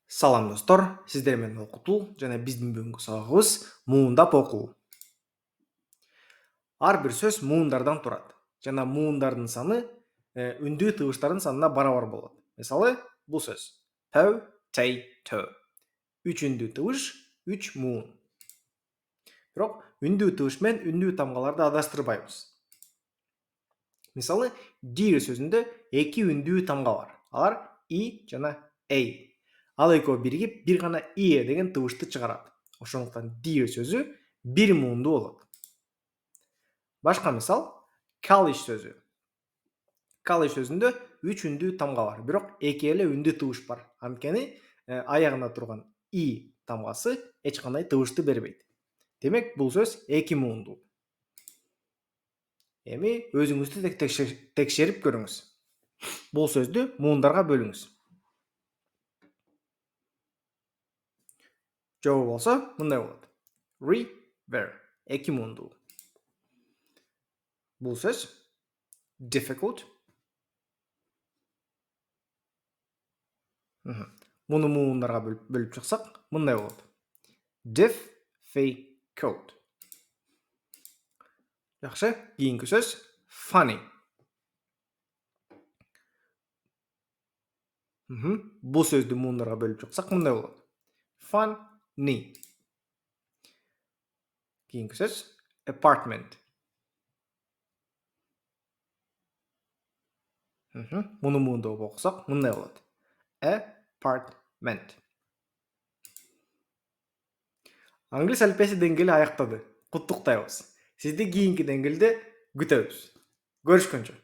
Салам достор, сиздер менен окутуу жана биздин бүгүнкү сабагыбыз муундап окуу. Ар бир сөз муундардан турат жана муундардын саны үндүү тыбыштардын санына барабар болот. Мисалы, бул сөз potato. 3 үндүү тыбыш, 3 муун. Бирок үндүү тыбыш менен үндүү тамгаларды адаштырбайбыз. Мисалы, deer сөзүндө 2 үндүү тамга бар. Алар и жана a. Ал экөө биригип бир гана ие деген тыбышты чыгарат. Ошондуктан deer сөзү бир муунду болот. Башка мисал, college сөзү. College сөзүндө 3 үндүү тамга бар, бирок 2 эле үндүү тыбыш бар. Анткени аягында турган и тамгасы эч кандай тыбышты бербейт. Демек, бул сөз 2 муунду. Эми өзүңүздү текшерип көрүңүз. Бул сөздү муундарга бөлүңүз. Жообу болсо мындай болот. River 2 муунду. Бул сөз difficult. Муну муундарга бөлүп чыксак, мындай болот. Difficult. Жакшы, кийинки сөз funny. Бул сөздү муундарга бөлүп чыксак, мындай болот. Funny. Кийинки сөз apartment. Муну муундап окусак, мындай болот. Apartment. Англис алфависи деңгээли аяктады. Куттуктайбыз. Сизди кийинки деңгээлде күтөбүз. Көрүшкөнчө.